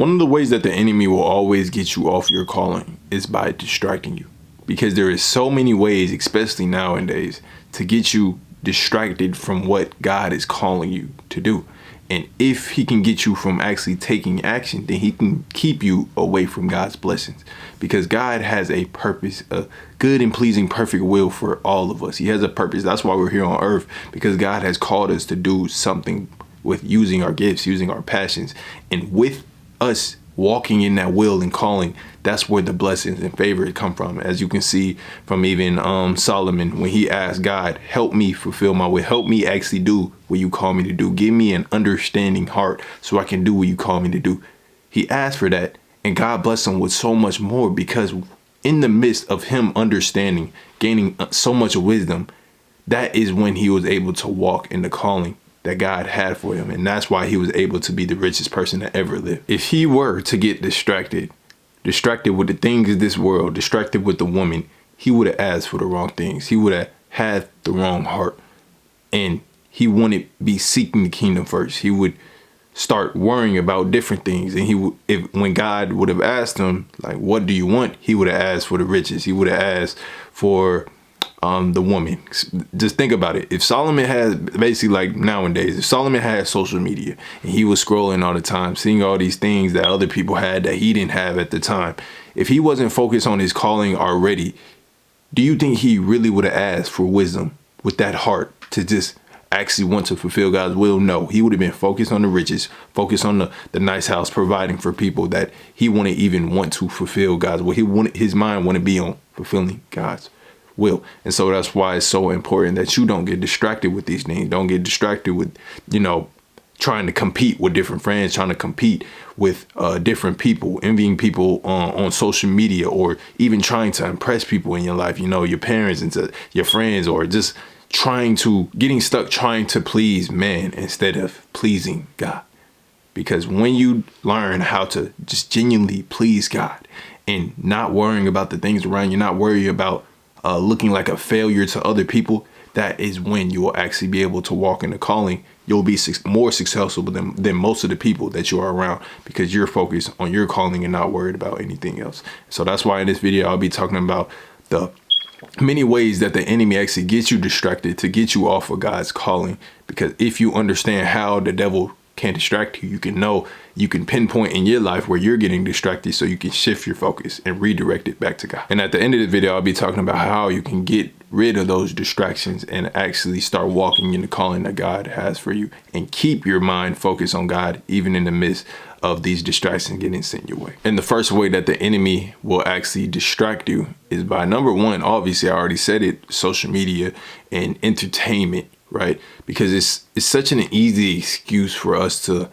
One of the ways that the enemy will always get you off your calling is by distracting you, because there is so many ways, especially nowadays, to get you distracted from what God is calling you to do. And if he can get you from actually taking action, then he can keep you away from God's blessings, because God has a purpose, a good and pleasing, perfect will for all of us. He has a purpose. That's why we're here on earth, because God has called us to do something with using our gifts, using our passions, and with us walking in that will and calling, that's where the blessings and favor come from. As you can see from even Solomon, when he asked God, help me fulfill my will, help me actually do what you call me to do, give me an understanding heart so I can do what you call me to do. He asked for that, and God blessed him with so much more, because in the midst of him understanding, gaining so much wisdom, that is when he was able to walk in the calling that God had for him. And that's why he was able to be the richest person that ever lived. If he were to get distracted with the things of this world, distracted with the woman, he would have asked for the wrong things. He would have had the wrong heart, and he wouldn't be seeking the kingdom first. He would start worrying about different things. And he would, when God would have asked him, like, what do you want? He would have asked for the riches. He would have asked for the woman. Just think about it. If Solomon had, basically like nowadays, if Solomon had social media and he was scrolling all the time, seeing all these things that other people had that he didn't have at the time, if he wasn't focused on his calling already, do you think he really would have asked for wisdom with that heart to just actually want to fulfill God's will? No, he would have been focused on the riches, focused on the nice house, providing for people that he wouldn't even want to fulfill God's will. His mind wouldn't be on fulfilling God's will. And so that's why it's so important that you don't get distracted with these things. Don't get distracted with, trying to compete with different friends, trying to compete with different people, envying people on social media, or even trying to impress people in your life, your parents and your friends, or just getting stuck trying to please man instead of pleasing God. Because when you learn how to just genuinely please God and not worrying about the things around you, not worrying about looking like a failure to other people, that is when you will actually be able to walk in the calling. You'll be more successful than most of the people that you are around, because you're focused on your calling and not worried about anything else. So that's why in this video, I'll be talking about the many ways that the enemy actually gets you distracted to get you off of God's calling. Because if you understand how the devil can distract you, you can pinpoint in your life where you're getting distracted, so you can shift your focus and redirect it back to God. And at the end of the video, I'll be talking about how you can get rid of those distractions and actually start walking in the calling that God has for you, and keep your mind focused on God even in the midst of these distractions getting sent your way. And the first way that the enemy will actually distract you is by, number one, obviously I already said it, social media and entertainment, right? Because it's such an easy excuse for us to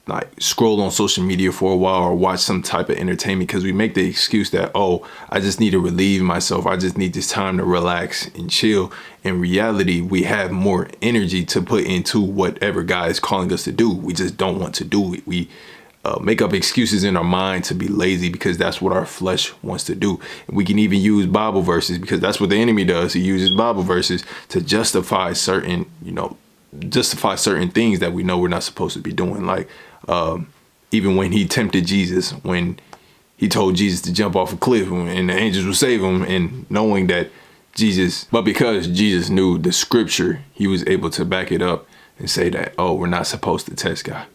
like scroll on social media for a while or watch some type of entertainment, because we make the excuse that, oh, I just need to relieve myself, I just need this time to relax and chill. In reality, we have more energy to put into whatever God is calling us to do. We just don't want to do it. We make up excuses in our mind to be lazy, because that's what our flesh wants to do. And we can even use Bible verses, because that's what the enemy does. He uses Bible verses to justify certain things that we know we're not supposed to be doing. Like even when he tempted Jesus, when he told Jesus to jump off a cliff and the angels would save him, and knowing that but because Jesus knew the scripture, he was able to back it up and say that, oh, we're not supposed to test God.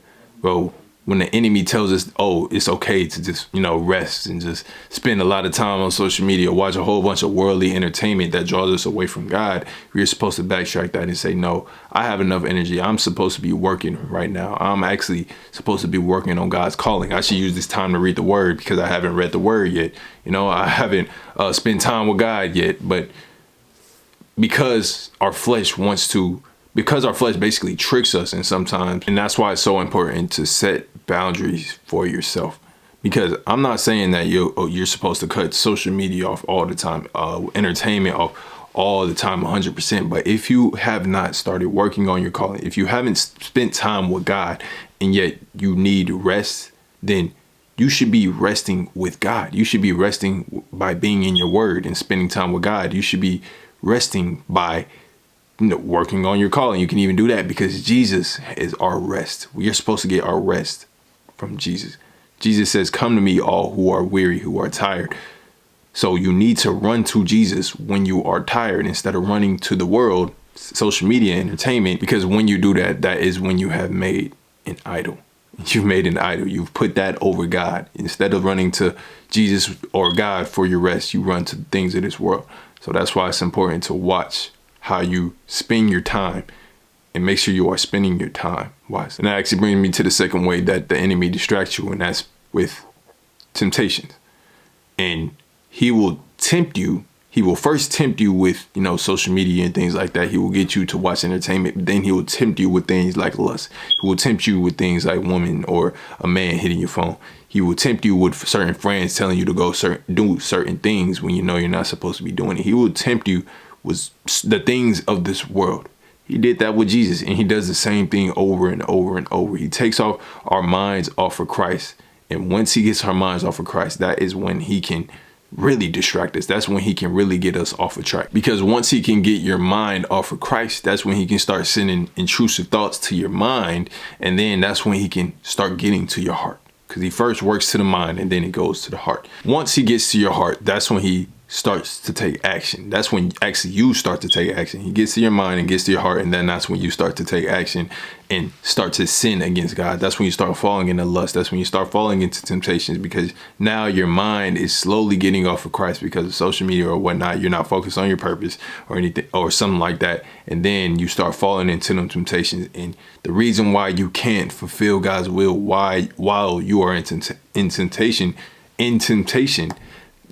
Bro, when the enemy tells us, oh, it's okay to just, rest and just spend a lot of time on social media, watch a whole bunch of worldly entertainment that draws us away from God, we're supposed to backtrack that and say, no, I have enough energy. I'm supposed to be working right now. I'm actually supposed to be working on God's calling. I should use this time to read the word, because I haven't read the word yet. I haven't spent time with God yet. But because our flesh basically tricks us, and sometimes, and that's why it's so important to set boundaries for yourself. Because I'm not saying that you're supposed to cut social media off all the time, entertainment off all the time 100%. But if you have not started working on your calling, if you haven't spent time with God, and yet you need rest, then you should be resting with God. You should be resting by being in your word and spending time with God. You should be resting by working on your calling. You can even do that because Jesus is our rest. We are supposed to get our rest from Jesus. Jesus says, come to me all who are weary, who are tired. So you need to run to Jesus when you are tired instead of running to the world, social media, entertainment, because when you do that, that is when you have made an idol. You've made an idol. You've put that over God. Instead of running to Jesus or God for your rest, you run to the things of this world. So that's why it's important to watch how you spend your time and make sure you are spending your time wisely. And that actually brings me to the second way that the enemy distracts you, and that's with temptations. And he will tempt you. He will first tempt you with, social media and things like that. He will get you to watch entertainment. But then he will tempt you with things like lust. He will tempt you with things like woman or a man hitting your phone. He will tempt you with certain friends telling you to go do certain things when you know you're not supposed to be doing it. He will tempt you with the things of this world. He did that with Jesus, and he does the same thing over and over and over. He takes off our minds off of Christ. And once he gets our minds off of Christ, that is when he can really distract us. That's when he can really get us off of track. Because once he can get your mind off of Christ, that's when he can start sending intrusive thoughts to your mind. And then that's when he can start getting to your heart. Because he first works to the mind and then it goes to the heart. Once he gets to your heart, that's when he starts to take action. That's when actually you start to take action. He gets to your mind and gets to your heart, and then that's when you start to take action and start to sin against God. That's when you start falling into lust. That's when you start falling into temptations, because now your mind is slowly getting off of Christ because of social media or whatnot. You're not focused on your purpose or anything or something like that. And then you start falling into them temptations. And the reason why you can't fulfill God's will while you are in temptation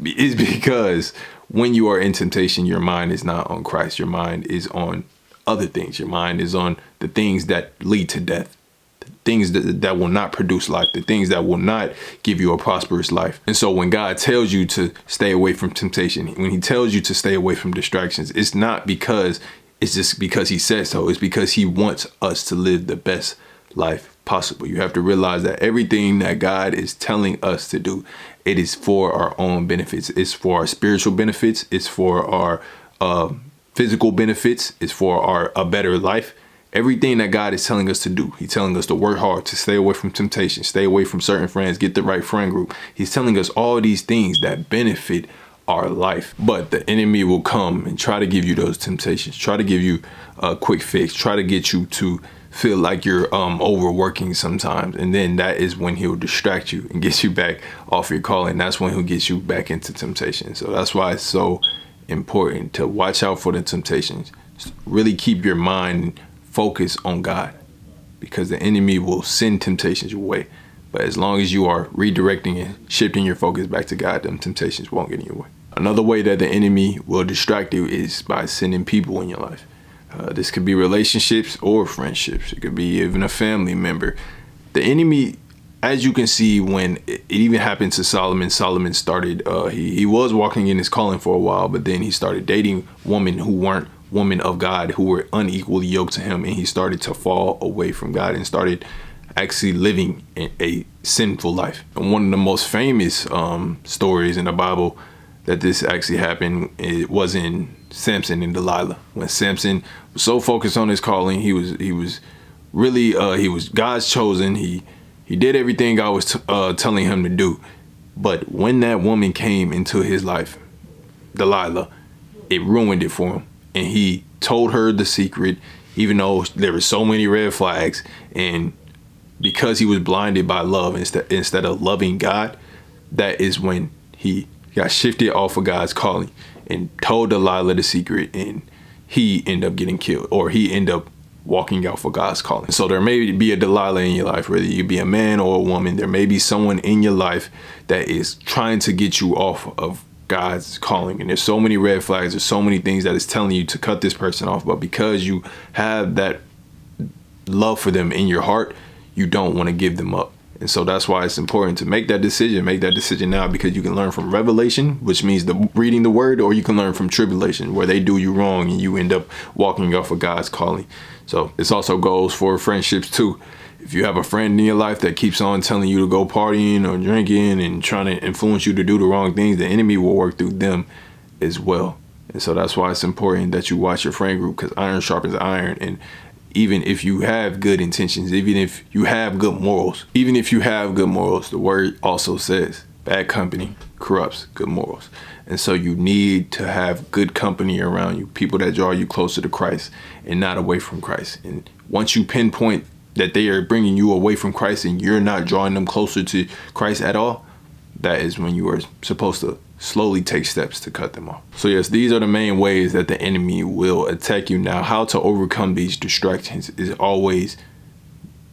is because when you are in temptation, your mind is not on Christ. Your mind is on other things. Your mind is on the things that lead to death, the things that will not produce life, the things that will not give you a prosperous life. And so when God tells you to stay away from temptation, when he tells you to stay away from distractions, it's not because it's just because he said so. It's because he wants us to live the best life possible. You have to realize that everything that God is telling us to do, it is for our own benefits. It's for our spiritual benefits. It's for our physical benefits. It's for a better life. Everything that God is telling us to do, he's telling us to work hard, to stay away from temptation, stay away from certain friends, get the right friend group. He's telling us all these things that benefit our life. But the enemy will come and try to give you those temptations, try to give you a quick fix, try to get you to feel like you're overworking sometimes. And then that is when he'll distract you and get you back off your calling. That's when he'll get you back into temptation. So that's why it's so important to watch out for the temptations. Really keep your mind focused on God, because the enemy will send temptations your way. But as long as you are redirecting and shifting your focus back to God, them temptations won't get in your way. Another way that the enemy will distract you is by sending people in your life. This could be relationships or friendships. It could be even a family member. The enemy, as you can see, when it even happened to Solomon, Solomon started, he was walking in his calling for a while, but then he started dating women who weren't women of God, who were unequally yoked to him. And he started to fall away from God and started actually living a sinful life. And one of the most famous stories in the Bible that this actually happened, it was in Samson and Delilah. When Samson was so focused on his calling, he was God's chosen. He did everything God was telling him to do. But when that woman came into his life, Delilah, it ruined it for him. And he told her the secret, even though there were so many red flags. And because he was blinded by love instead of loving God, that is when he got shifted off of God's calling and told Delilah the secret, and he ended up getting killed, or he ended up walking out for God's calling. So there may be a Delilah in your life, whether you be a man or a woman. There may be someone in your life that is trying to get you off of God's calling. And there's so many red flags. There's so many things that is telling you to cut this person off. But because you have that love for them in your heart, you don't want to give them up. And so that's why it's important to make that decision. Make that decision now, because you can learn from revelation, which means reading the word, or you can learn from tribulation, where they do you wrong and you end up walking off of God's calling. So this also goes for friendships too. If you have a friend in your life that keeps on telling you to go partying or drinking and trying to influence you to do the wrong things, the enemy will work through them as well. And so that's why it's important that you watch your friend group, because iron sharpens iron. And even if you have good intentions, even if you have good morals, the word also says bad company corrupts good morals. And so you need to have good company around you, people that draw you closer to Christ and not away from Christ. And once you pinpoint that they are bringing you away from Christ and you're not drawing them closer to Christ at all, that is when you are supposed to slowly take steps to cut them off. So yes, these are the main ways that the enemy will attack you. Now, how to overcome these distractions is always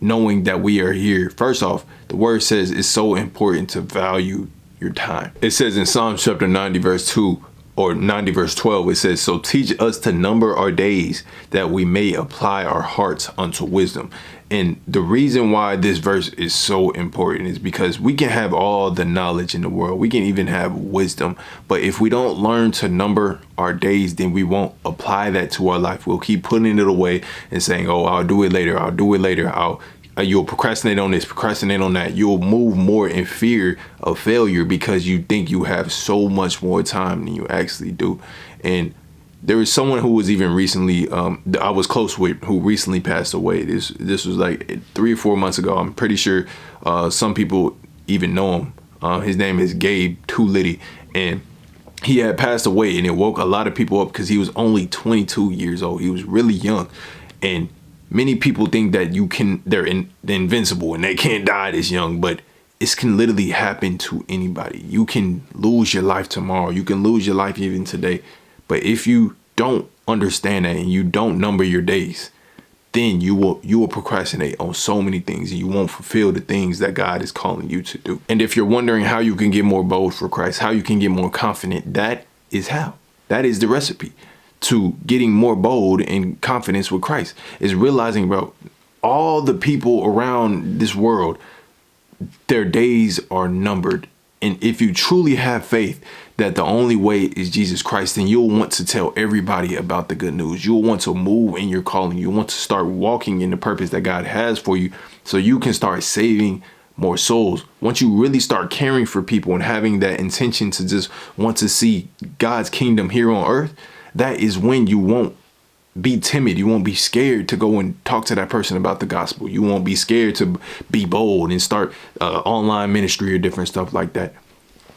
knowing that we are here. First off, the word says it's so important to value your time. It says in Psalms chapter 90 verse 2 or 90 verse 12, it says, so teach us to number our days that we may apply our hearts unto wisdom. And the reason why this verse is so important is because we can have all the knowledge in the world. We can even have wisdom. But if we don't learn to number our days, then we won't apply that to our life. We'll keep putting it away and saying, oh, I'll do it later. I'll do it later. You'll procrastinate on this, procrastinate on that. You'll move more in fear of failure because you think you have so much more time than you actually do. And there was someone who was even recently, I was close with, who recently passed away. This was like 3 or 4 months ago. I'm pretty sure some people even know him. His name is Gabe Tulitty, and he had passed away, and it woke a lot of people up because he was only 22 years old. He was really young, and many people think that they're invincible and they can't die this young, but this can literally happen to anybody. You can lose your life tomorrow. You can lose your life even today. But if you don't understand that and you don't number your days, then you will procrastinate on so many things and you won't fulfill the things that God is calling you to do. And if you're wondering how you can get more bold for Christ, how you can get more confident, that is how. That is the recipe to getting more bold and confidence with Christ, is realizing, bro, all the people around this world, their days are numbered. And if you truly have faith that the only way is Jesus Christ, then you'll want to tell everybody about the good news. You'll want to move in your calling. You want to start walking in the purpose that God has for you so you can start saving more souls. Once you really start caring for people and having that intention to just want to see God's kingdom here on earth, that is when you won't be timid. You won't be scared to go and talk to that person about the gospel. You won't be scared to be bold and start online ministry or different stuff like that.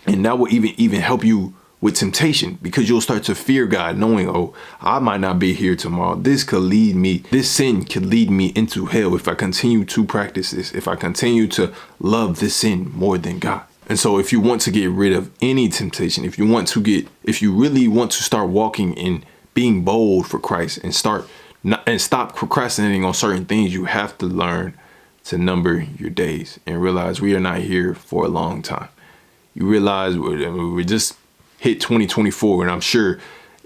And that will even help you with temptation, because you'll start to fear God, knowing, oh, I might not be here tomorrow. This sin could lead me into hell if I continue to practice this, if I continue to love this sin more than God. And so if you want to get rid of any temptation, if you really want to start walking in being bold for Christ and stop procrastinating on certain things, you have to learn to number your days and realize we are not here for a long time. You realize we just hit 2024, and I'm sure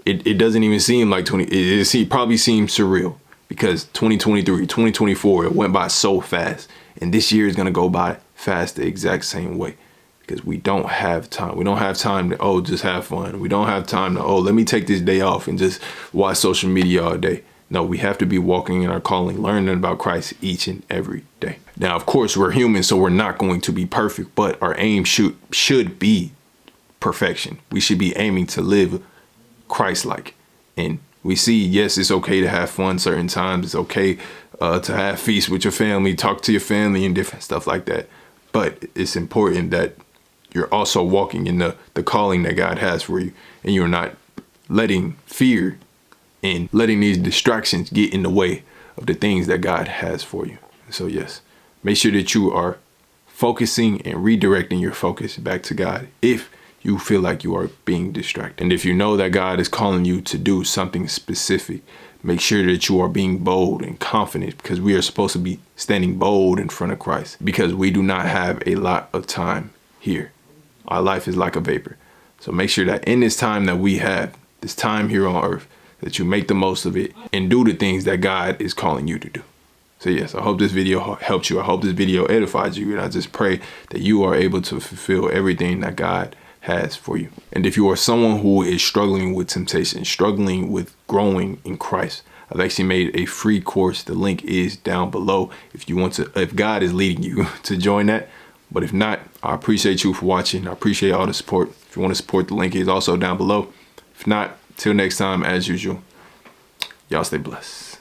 it doesn't even seem like it probably seems surreal, because 2023, 2024, it went by so fast, and this year is going to go by fast the exact same way. Because we don't have time. We don't have time to, just have fun. We don't have time to, let me take this day off and just watch social media all day. No, we have to be walking in our calling, learning about Christ each and every day. Now, of course, we're human, so we're not going to be perfect, but our aim should be perfection. We should be aiming to live Christ-like. And we see, yes, it's okay to have fun certain times. It's okay to have feasts with your family, talk to your family and different stuff like that. But it's important that you're also walking in the calling that God has for you, and you're not letting fear and letting these distractions get in the way of the things that God has for you. So yes, make sure that you are focusing and redirecting your focus back to God if you feel like you are being distracted. And if you know that God is calling you to do something specific, make sure that you are being bold and confident, because we are supposed to be standing bold in front of Christ, because we do not have a lot of time here. Our life is like a vapor. So make sure that in this time that we have, this time here on earth, that you make the most of it and do the things that God is calling you to do. So yes, I hope this video helped you. I hope this video edified you. And I just pray that you are able to fulfill everything that God has for you. And if you are someone who is struggling with temptation, struggling with growing in Christ, I've actually made a free course. The link is down below if God is leading you to join that. But if not, I appreciate you for watching. I appreciate all the support. If you want to support, the link is also down below. If not, till next time, as usual, y'all stay blessed.